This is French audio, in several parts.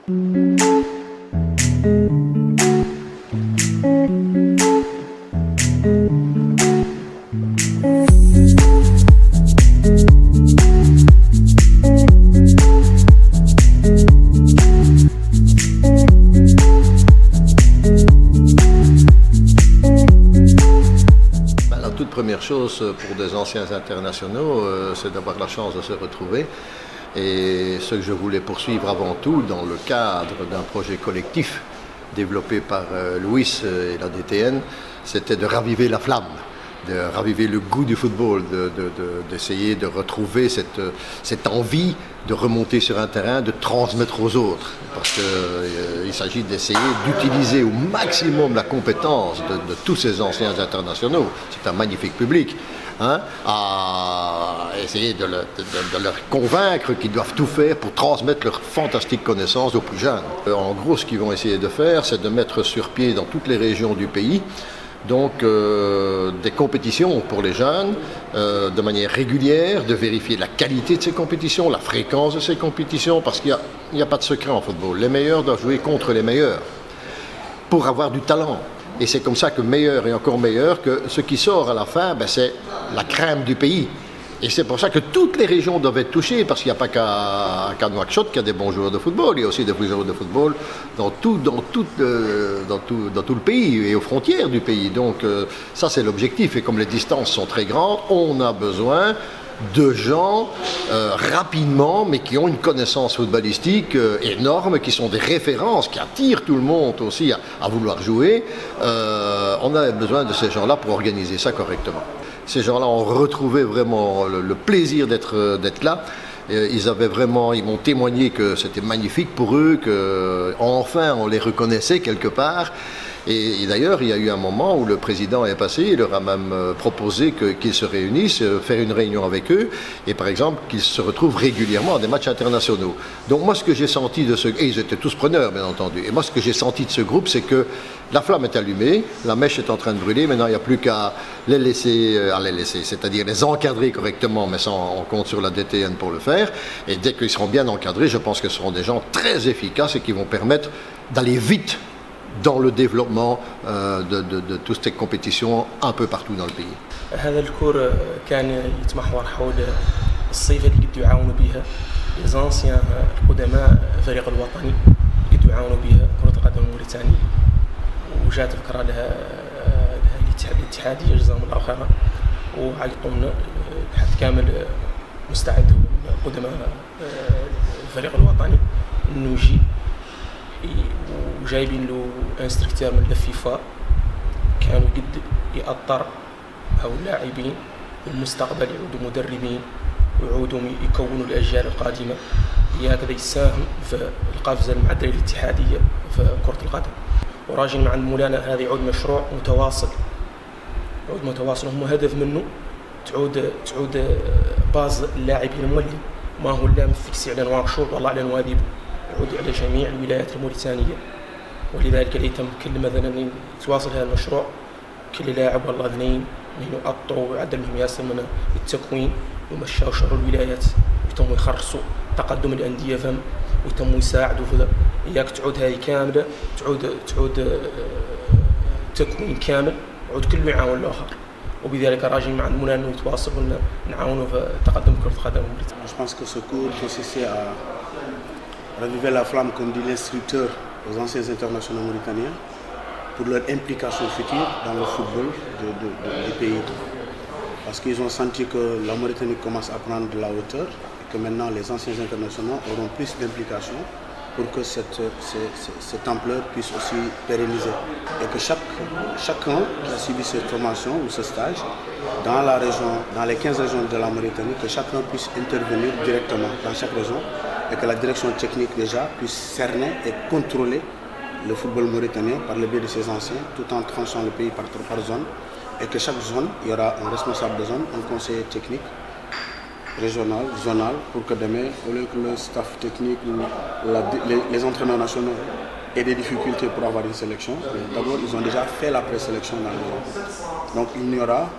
Première chose pour des anciens internationaux, c'est d'avoir la chance de se retrouver. Et ce que je voulais poursuivre avant tout dans le cadre d'un projet collectif développé par Luis et la DTN, c'était de raviver la flamme, de raviver le goût du football, d'essayer de retrouver cette envie de remonter sur un terrain, de transmettre aux autres. Parce qu'il s'agit d'essayer d'utiliser au maximum la compétence de tous ces anciens internationaux. C'est un magnifique public. À essayer de leur convaincre qu'ils doivent tout faire pour transmettre leurs fantastiques connaissances aux plus jeunes. En gros, ce qu'ils vont essayer de faire, c'est de mettre sur pied dans toutes les régions du pays donc des compétitions pour les jeunes de manière régulière, de vérifier la qualité de ces compétitions, la fréquence de ces compétitions, parce qu'il n'y a pas de secret en football. Les meilleurs doivent jouer contre les meilleurs pour avoir du talent. Et c'est comme ça que meilleur et encore meilleur, que ce qui sort à la fin, c'est la crème du pays. Et c'est pour ça que toutes les régions doivent être touchées, parce qu'il n'y a pas qu'à Nouakchott qu'il y a des bons joueurs de football, il y a aussi des bons joueurs de football dans tout le pays et aux frontières du pays. Donc ça c'est l'objectif, et comme les distances sont très grandes, on a besoin de gens rapidement, mais qui ont une connaissance footballistique énorme, qui sont des références, qui attirent tout le monde aussi à vouloir jouer. On a besoin de ces gens-là pour organiser ça correctement. Ces gens-là ont retrouvé vraiment le plaisir d'être là. Ils m'ont témoigné que c'était magnifique pour eux, qu'enfin on les reconnaissait quelque part. Et d'ailleurs, il y a eu un moment où le président est passé, il leur a même proposé qu'ils se réunissent, faire une réunion avec eux, et par exemple qu'ils se retrouvent régulièrement à des matchs internationaux. Donc moi, ce que j'ai senti de et ils étaient tous preneurs, bien entendu, et moi, ce que j'ai senti de ce groupe, c'est que la flamme est allumée, la mèche est en train de brûler, maintenant il n'y a plus qu'à les laisser, c'est-à-dire les encadrer correctement, mais ça, on compte sur la DTN pour le faire, et dès qu'ils seront bien encadrés, je pense que ce seront des gens très efficaces et qui vont permettre d'aller vite dans le développement de toutes ces compétitions un peu partout dans le pays. هذا الكور كان يتمحور حول الصيغة اللي قد يعاونوا بها ليزانسيان القدماء الفريق الوطني قد يعاونوا بها كرة القدم الموريتانية، وجاءت فكرة لها الاتحادية جزاهم الله خيرا، وعلى طمنا بحث كامل مستعد قدماء الفريق الوطني انه يجي، وجايبين له انستركتور من الفيفا كانوا قد يأطر هؤلاء اللاعبين بالمستقبل يعودوا مدربين ويعودوا يكونوا الأجيال القادمة، هكذا يساهم في القفزة المعدلة الاتحادية في كرة القدم. وراجل مع مولانا هذا يعود مشروع متواصل، هم هدف منه تعود باز اللاعبين المولي، ما هو لا مفكسي على نواكشوط والله على نواديب، يعود على جميع الولايات الموريتانية. ولذلك يتم كل مثلا يتواصل هذا المشروع كل لاعب والله اثنين من يقطعوا ويعدل لهم ياسر من التكوين ويمشوا شر الولايات ويتم يخرصوا تقدم الأندية فهم ويتم يساعدوا في ذا. إياك تعود هذه كاملة، تعود تكوين كامل، يعود كله يعاون الآخر، وبذلك راجعين مع المولى انه يتواصلوا نعاونوا في تقدم كرة القدم الموريتانية. Je pense que ce cours consistait à raviver la flamme, comme dit l'instructeur, aux anciens internationaux mauritaniens pour leur implication future dans le football du pays. Parce qu'ils ont senti que la Mauritanie commence à prendre de la hauteur et que maintenant les anciens internationaux auront plus d'implication pour que cette ampleur puisse aussi pérenniser. Et que chacun qui a suivi cette formation ou ce stage dans la région, dans les 15 régions de la Mauritanie, que chacun puisse intervenir directement dans chaque région et que la direction technique déjà puisse cerner et contrôler le football mauritanien par le biais de ses anciens, tout en tranchant le pays par zone, et que chaque zone, il y aura un responsable de zone, un conseiller technique, régional, zonal, pour que demain, au lieu que le staff technique, les entraîneurs nationaux aient des difficultés pour avoir une sélection, d'abord ils ont déjà fait la présélection dans les zones. Donc il n'y aura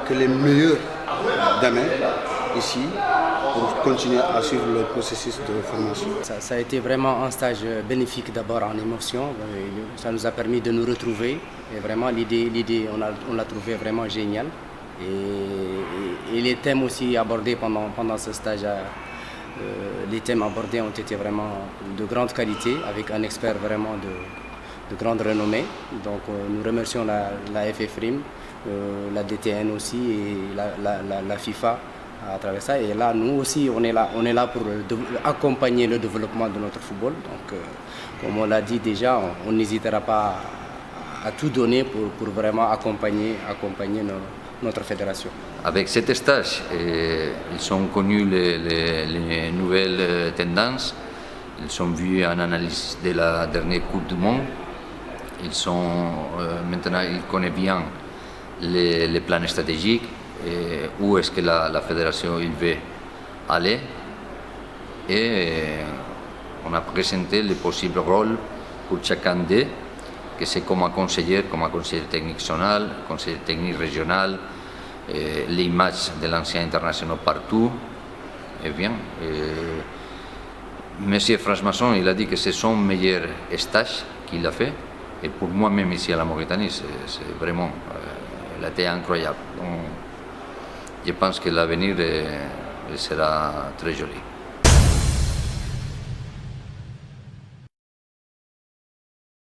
que les meilleurs demain ici pour continuer à suivre le processus de formation. Ça a été vraiment un stage bénéfique d'abord en émotion. Ça nous a permis de nous retrouver. Et vraiment, l'idée on l'a trouvé vraiment géniale. Et les thèmes aussi abordés pendant ce stage, les thèmes abordés ont été vraiment de grande qualité, avec un expert vraiment de grande renommée. Donc nous remercions la FFRIM, la DTN aussi et la FIFA à travers ça. Et là, nous aussi, on est là pour accompagner le développement de notre football. Donc, comme on l'a dit déjà, on n'hésitera pas à tout donner pour vraiment accompagner notre fédération. Avec cet stage, ils ont connu les nouvelles tendances, ils ont vu une analyse de la dernière Coupe du Monde, maintenant ils connaissent bien les plans stratégiques, où est-ce que la fédération il veut aller, et on a présenté les possibles rôles pour chacun d'eux, que c'est comme conseiller technique national, conseiller technique régional, les matchs de l'ancien international partout. Et bien, Monsieur Franz-Maçon, il a dit que c'est son meilleur stage qu'il a fait. Et pour moi-même ici à la Mauritanie, c'est vraiment, il a été incroyable. Donc, je pense que l'avenir sera très joli.